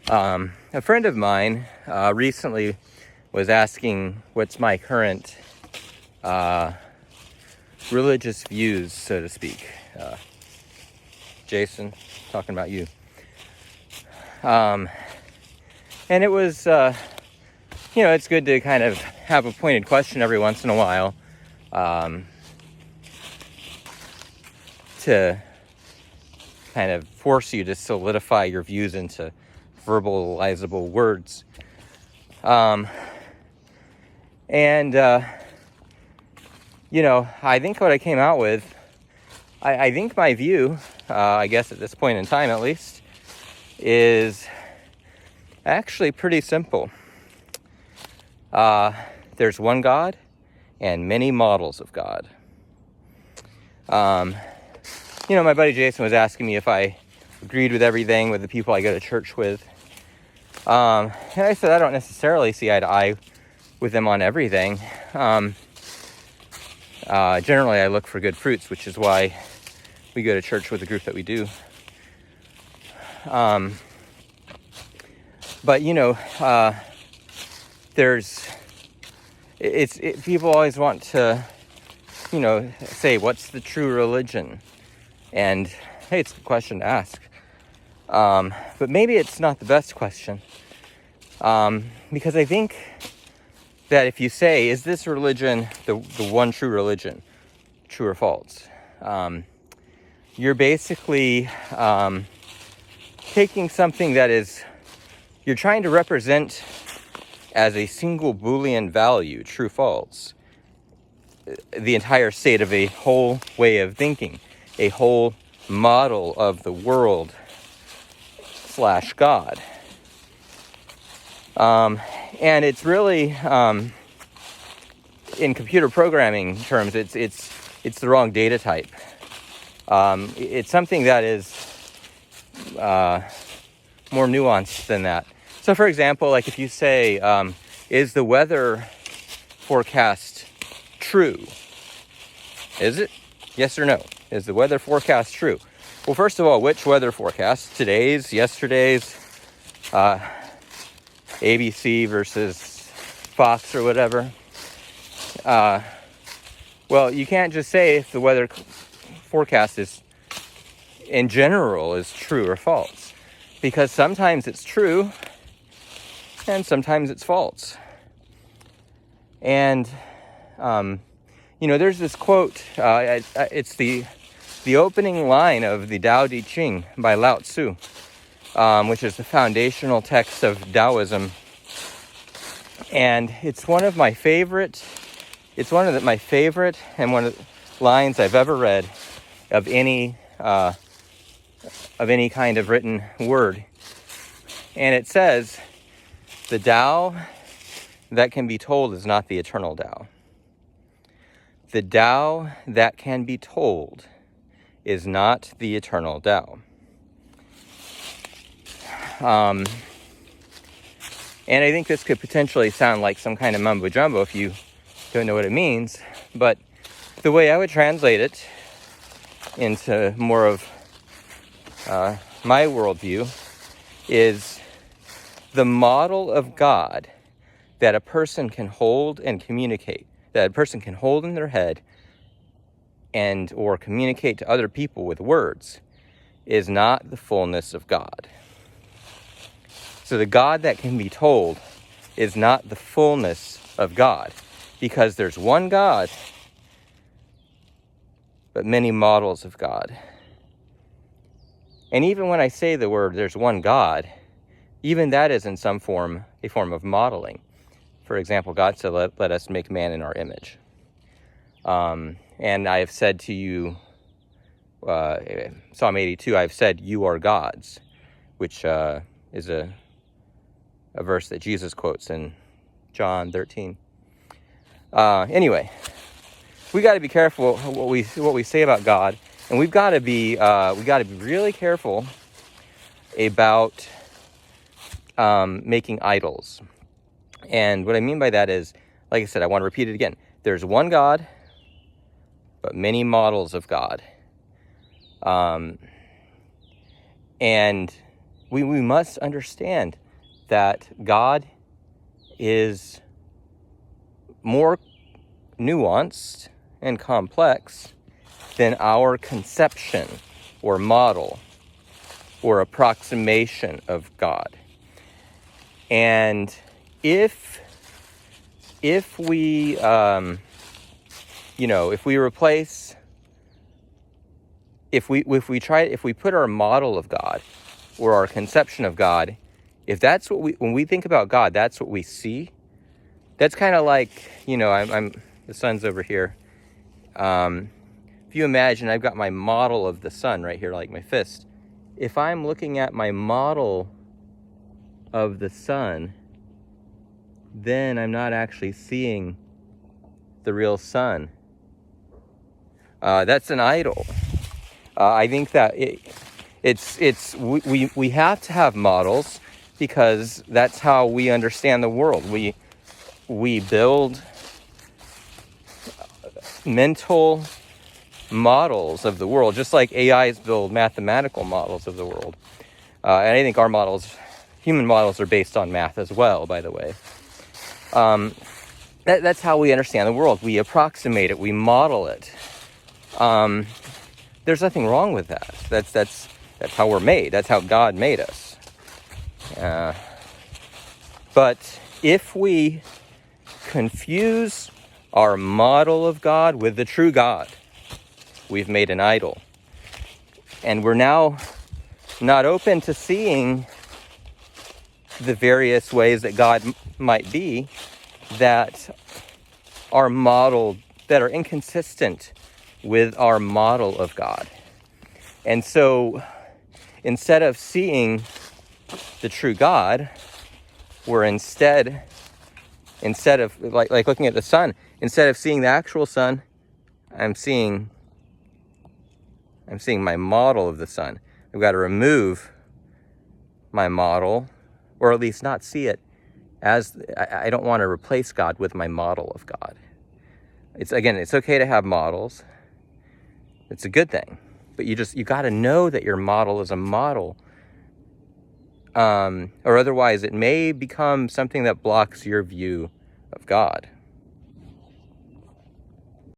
A friend of mine recently was asking what's my current religious views, so to speak. Jason, talking about you. And it was, it's good to kind of have a pointed question every once in a while to kind of force you to solidify your views into verbalizable words. I think what I came out with, I think my view, I guess at this point in time at least, is actually pretty simple. There's one God and many models of God. My buddy Jason was asking me if I agreed with everything with the people I go to church with. And I said I don't necessarily see eye to eye with them on everything. Generally, I look for good fruits, which is why we go to church with the group that we do. People always want to, say, what's the true religion? And, hey, it's a question to ask. But maybe it's not the best question. Because I think that if you say, is this religion the one true religion, true or false? You're basically taking something that is, you're trying to represent as a single Boolean value, true, false, the entire state of a whole way of thinking, a whole model of the world / God. And it's really, in computer programming terms, it's the wrong data type. It's something that is more nuanced than that. So, for example, like if you say, is the weather forecast true? Is it? Yes or no? Is the weather forecast true? Well, first of all, which weather forecast? Today's, yesterday's, ABC versus Fox or whatever. Well, you can't just say if the weather forecast is, in general, is true or false. Because sometimes it's true and sometimes it's false. And, there's this quote, it's the opening line of the Tao Te Ching by Lao Tzu, which is the foundational text of Taoism. And it's one of my favorite and one of the lines I've ever read of any kind of written word. And it says, the Tao that can be told is not the eternal Tao. The Tao that can be told is not the eternal Tao. And I think this could potentially sound like some kind of mumbo jumbo if you don't know what it means, but the way I would translate it into more of my worldview is the model of God that a person can hold and communicate, that a person can hold in their head and or communicate to other people with words, is not the fullness of God. So the God that can be told is not the fullness of God, because there's one God, but many models of God. And even when I say the word, there's one God, even that is in some form a form of modeling. For example, God said, let us make man in our image. And I have said to you, Psalm 82, I've said, you are gods, which is a verse that Jesus quotes in John 13. Anyway, we got to be careful what we say about God, and we got to be really careful about making idols. And what I mean by that is, like I said, I want to repeat it again. There's one God, but many models of God. And we must understand that God is more nuanced and complex than our conception or model or approximation of God. And if we, if we put our model of God or our conception of God, if that's what when we think about God, that's what we see. That's kind of like, I'm the sun's over here. If you imagine, I've got my model of the sun right here, like my fist. If I'm looking at my model of the sun, then I'm not actually seeing the real sun. That's an idol. I think that we have to have models because that's how we understand the world. We build mental models of the world, just like AIs build mathematical models of the world. And I think our human models, are based on math as well, by the way. That's how we understand the world. We approximate it, we model it. There's nothing wrong with that. That's how we're made. That's how God made us. But if we confuse our model of God with the true God, we've made an idol. And we're now not open to seeing the various ways that God might be that are modeled, that are inconsistent with our model of God. And so instead of seeing the true God, we're instead of like looking at the sun, instead of seeing the actual sun, I'm seeing my model of the sun. I've got to remove my model, or at least not see it as, I don't want to replace God with my model of God. It's okay to have models. It's a good thing. But you got to know that your model is a model. Or otherwise it may become something that blocks your view of God.